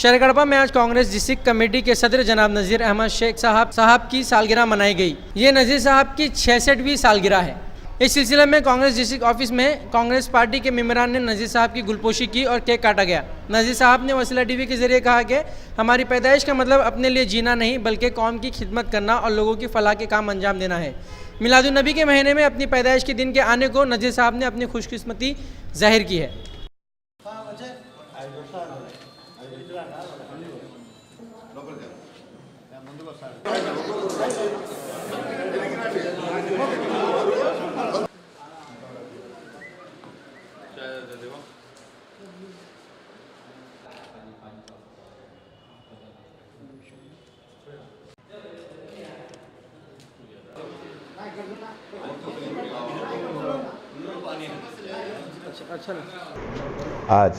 शहर कड़पा में आज कांग्रेस डिस्ट्रिक्ट कमेटी के सदर जनाब नज़ीर अहमद शेख साहब की सालगिरह मनाई गई। ये नज़ीर साहब की 66वीं सालगिरह है। इस सिलसिले में कांग्रेस डिस्ट्रिक्ट ऑफिस में कांग्रेस पार्टी के मेंबरान ने नज़ीर साहब की गुलपोशी की और केक काटा गया। नज़ीर साहब ने वसीला टीवी के जरिए कहा कि हमारी पैदाइश का मतलब अपने लिए जीना नहीं बल्कि कौम की खिदमत करना और लोगों की फलाह के काम अंजाम देना है। मिलादुन नबी के महीने में अपनी पैदाइश के दिन के आने को नज़ीर साहब ने अपनी खुशकिस्मती जाहिर की है। आज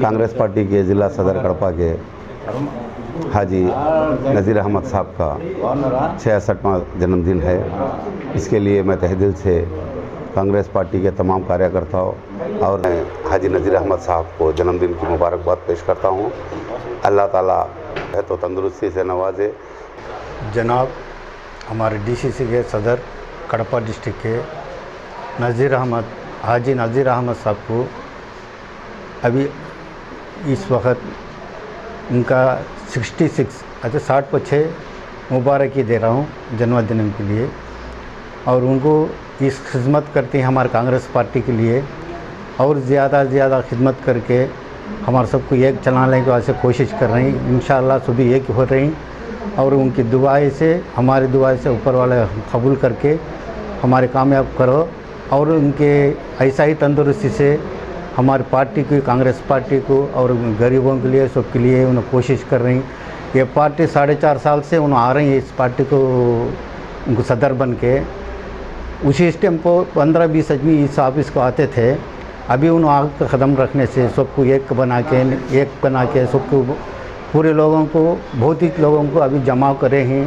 कांग्रेस पार्टी के ज़िला सदर कड़पा के हाजी नज़ीर अहमद साहब का 66वां जन्मदिन है। इसके लिए मैं तहे दिल से कांग्रेस पार्टी के तमाम कार्यकर्ताओं और हाजी नज़ीर अहमद साहब को जन्मदिन की मुबारकबाद पेश करता हूँ। अल्लाह ताला है तो तंदुरुस्ती से नवाजे। जनाब हमारे डीसीसी के सदर कड़पा डिस्ट्रिक्ट के हाजी नज़ीर अहमद साहब को अभी इस वक्त उनका 60 मुबारकी दे रहा हूँ जन्मदिन के लिए। और उनको इस खिदमत करते हैं हमारे कांग्रेस पार्टी के लिए और ज़्यादा से ज़्यादा खिदमत करके हमारे सबको एक चलाने की वास्ते कोशिश कर रही हैं। इंशाअल्लाह सभी एक हो रही और उनकी दुआएं से हमारी दुआएं से ऊपर वाले कबूल करके हमारे कामयाब करो और उनके ऐसा ही तंदुरुस्ती से हमारी पार्टी की कांग्रेस पार्टी को और गरीबों के लिए सबके लिए उन्हें कोशिश कर रही। ये पार्टी 4.5 साल से उन्हें आ रही है इस पार्टी को उनको सदर बन के। उसी टाइम को 15-20 आदमी इस ऑफिस को आते थे। अभी उन्हें आग का कदम रखने से सबको एक बना के सबको पूरे लोगों को भौतिक लोगों को अभी जमा करे हैं।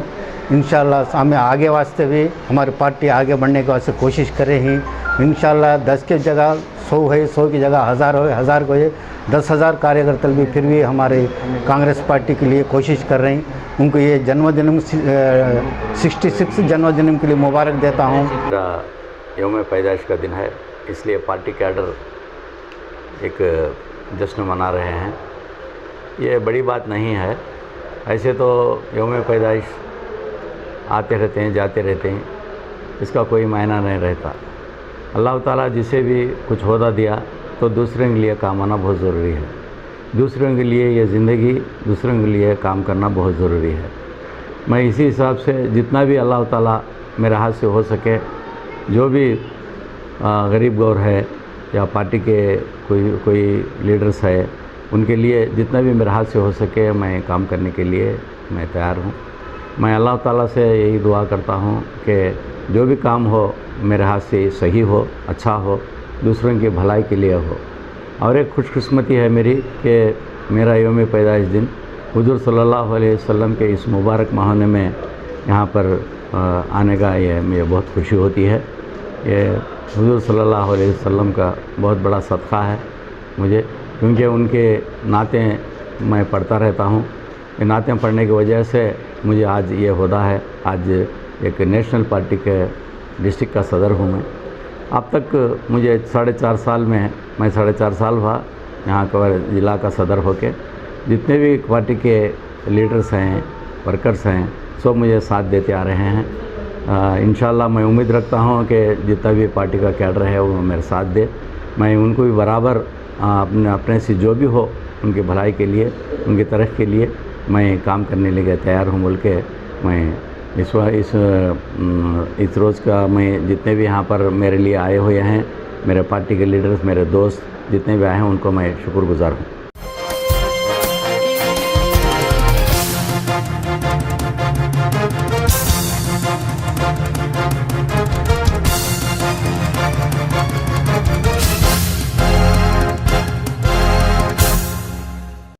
इंशाअल्लाह हमें आगे वास्ते भी हमारी पार्टी आगे बढ़ने के वास्ते कोशिश कर रही हैं। इंशाअल्लाह 10 की जगह 100 है, 100 की जगह 1000 हो, 1000 को है 10,000 कार्यकर्ता भी फिर भी हमारे कांग्रेस पार्टी के लिए कोशिश कर रहे हैं। उनको ये जन्मदिन 66 जन्मदिन के लिए मुबारक देता हूँ। मेरा यौम पैदाइश का दिन है, इसलिए पार्टी कैडर एक जश्न मना रहे हैं। ये बड़ी बात नहीं है। ऐसे तो यौम पैदाइश आते रहते हैं जाते रहते हैं, इसका कोई मायना नहीं रहता। अल्लाह ताला जिसे भी कुछ ओहदा दिया तो दूसरे के लिए काम आना बहुत ज़रूरी है। दूसरों के लिए ये ज़िंदगी दूसरों के लिए काम करना बहुत ज़रूरी है। मैं इसी हिसाब से जितना भी अल्लाह ताला मेरे हाथ से हो सके, जो भी गरीब गौर है या पार्टी के कोई लीडर्स है, उनके लिए जितना भी मेरे हाथ से हो सके मैं काम करने के लिए मैं तैयार हूँ। मैं अल्लाह ताला से यही दुआ करता हूँ कि जो भी काम हो मेरे हाथ से सही हो, अच्छा हो, दूसरों की भलाई के लिए हो। और एक खुशकिस्मती है मेरी कि मेरा यौम पैदाइश दिन हुजूर सल्लल्लाहु अलैहि वसल्लम के इस मुबारक महीने में यहाँ पर आने का ये मुझे बहुत खुशी होती है। ये हुजूर सल्लल्लाहु अलैहि वसल्लम का बहुत बड़ा सदका है मुझे, क्योंकि उनके नाते मैं पढ़ता रहता हूँ। नाते पढ़ने की वजह से मुझे आज ये ओहदा है। आज एक नेशनल पार्टी के डिस्ट्रिक्ट का सदर हूँ मैं। अब तक मुझे 4.5 साल में मैं 4.5 साल हुआ यहाँ का ज़िला का सदर होके। जितने भी पार्टी के लीडर्स हैं, वर्कर्स हैं, सब मुझे साथ देते आ रहे हैं। इंशाअल्लाह मैं उम्मीद रखता हूँ कि जितना भी पार्टी का कैडर है वो मेरे साथ दे। मैं उनको भी बराबर अपने से जो भी हो उनकी भलाई के लिए, उनकी तरक्की के लिए मैं काम करने के लिए तैयार हूँ बोल के मैं इस रोज़ का मैं जितने भी यहाँ पर मेरे लिए आए हुए हैं, मेरे पार्टी के लीडर्स, मेरे दोस्त जितने भी आए हैं, उनको मैं शुक्रगुज़ार हूँ।